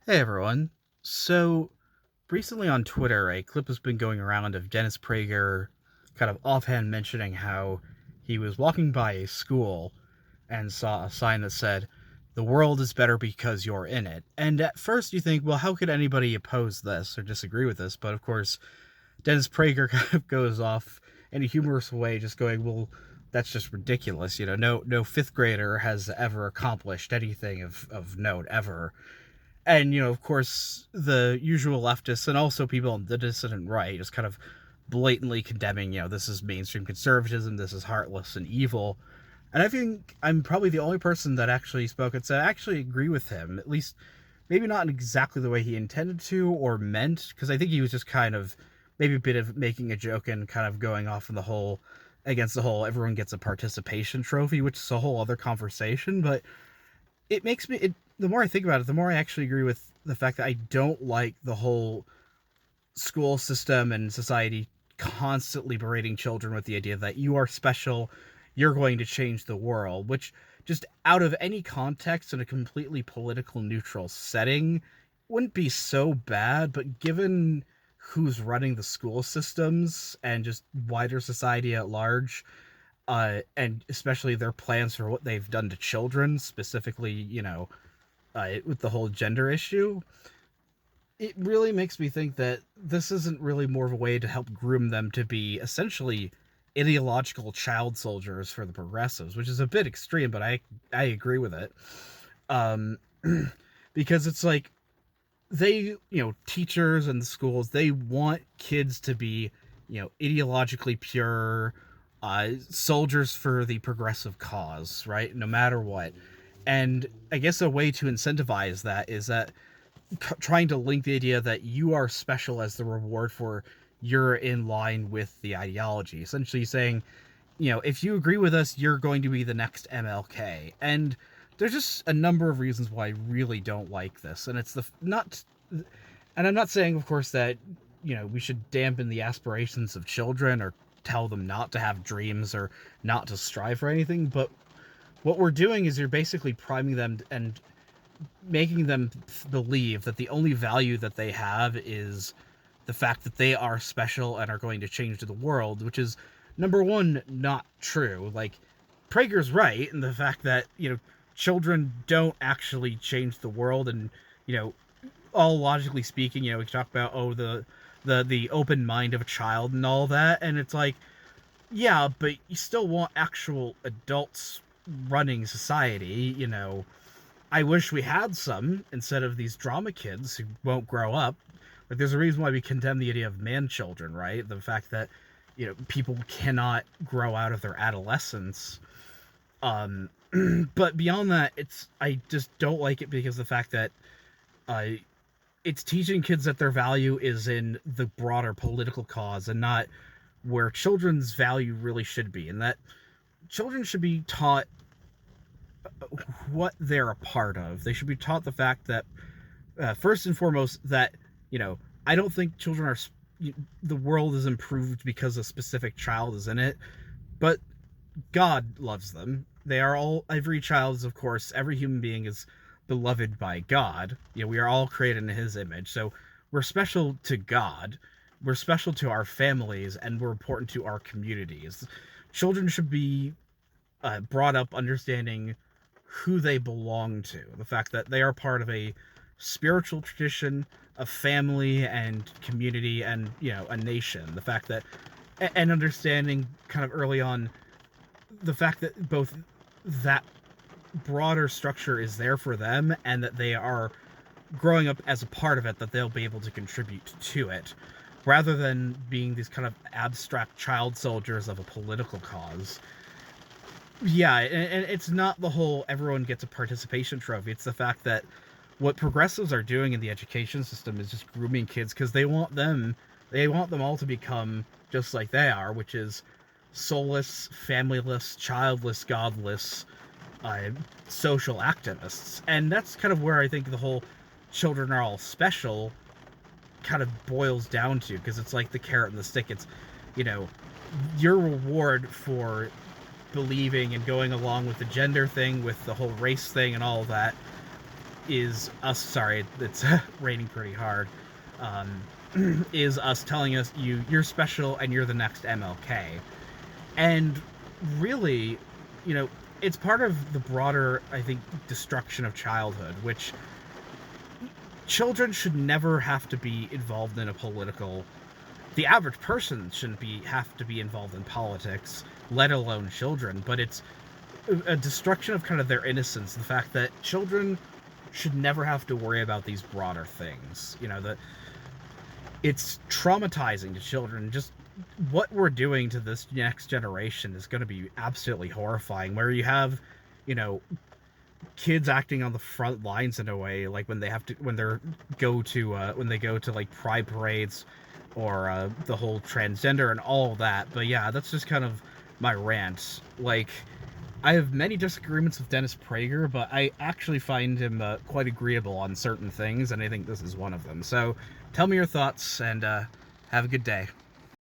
Hey everyone. So recently on Twitter, a clip has been going around of Dennis Prager kind of offhand mentioning how he was walking by a school and saw a sign that said, "The world is better because you're in it." And at first you think, well, how could anybody oppose this or disagree with this? But of course, Dennis Prager kind of goes off in a humorous way, just going, well, that's just ridiculous. No fifth grader has ever accomplished anything of note ever. And of course, the usual leftists and also people on the dissident right just kind of blatantly condemning, this is mainstream conservatism, this is heartless and evil. And I think I'm probably the only person that actually spoke and said I actually agree with him, at least maybe not in exactly the way he intended to or meant, because I think he was just kind of maybe a bit of making a joke and kind of going off in the whole against the whole everyone gets a participation trophy, which is a whole other conversation. But it makes me the more I think about it, the more I actually agree with the fact that I don't like the whole school system and society constantly berating children with the idea that you are special, you're going to change the world, which just out of any context in a completely political neutral setting wouldn't be so bad, but given who's running the school systems and just wider society at large, and especially their plans for what they've done to children, specifically, with the whole gender issue, it really makes me think that this isn't really more of a way to help groom them to be essentially ideological child soldiers for the progressives, which is a bit extreme, but I agree with it. Um, because it's like teachers and the schools, they want kids to be, ideologically pure, soldiers for the progressive cause, right? No matter what. And I guess a way to incentivize that is that trying to link the idea that you are special as the reward for you're in line with the ideology. Essentially saying, if you agree with us, you're going to be the next MLK. And there's just a number of reasons why I really don't like this. And it's the not and I'm not saying, of course, that we should dampen the aspirations of children or tell them not to have dreams or not to strive for anything, but what we're doing is you're basically priming them and making them believe that the only value that they have is the fact that they are special and are going to change the world, which is, number one, not true. Like, Prager's right in the fact that, children don't actually change the world, and, all logically speaking, we talk about, the open mind of a child and all that, and it's like, yeah, but you still want actual adults running society. I wish we had some instead of these drama kids who won't grow up. Like, there's a reason why we condemn the idea of man children, right? The fact that, people cannot grow out of their adolescence. But beyond that, I just don't like it because the fact that uh, it's teaching kids that their value is in the broader political cause and not where children's value really should be, and that children should be taught what they're a part of. They should be taught the fact that, first and foremost, that, I don't think children are, the world is improved because a specific child is in it, but God loves them. They are all, every child is, of course, every human being is beloved by God. We are all created in His image. So we're special to God. We're special to our families, and we're important to our communities. Children should be brought up understanding who they belong to, the fact that they are part of a spiritual tradition, a family and community, and a nation. The fact that, and understanding kind of early on the fact that both that broader structure is there for them and that they are growing up as a part of it, that they'll be able to contribute to it, rather than being these kind of abstract child soldiers of a political cause. Yeah, and it's not the whole everyone gets a participation trophy. It's the fact that what progressives are doing in the education system is just grooming kids because they want them all to become just like they are, which is soulless, familyless, childless, godless, uh, social activists. And that's kind of where I think the whole children are all special kind of boils down to, because it's like the carrot and the stick. It's, you know, your reward for believing and going along with the gender thing, with the whole race thing and all of that, is us. Sorry, it's raining pretty hard. Um, is us telling us you're special and you're the next MLK. And really, you know, it's part of the broader, I think, destruction of childhood, which children should never have to be involved in a political. The average person shouldn't have to be involved in politics, let alone children. But it's a destruction of kind of their innocence. The fact that children should never have to worry about these broader things. You know, that it's traumatizing to children. Just what we're doing to this next generation is going to be absolutely horrifying. Where you have, you know, kids acting on the front lines in a way, like when they have to, when they go to like pride parades, or the whole transgender and all that. But yeah, that's just kind of my rant. Like, I have many disagreements with Dennis Prager, but I actually find him quite agreeable on certain things, and I think this is one of them. So, tell me your thoughts, and have a good day.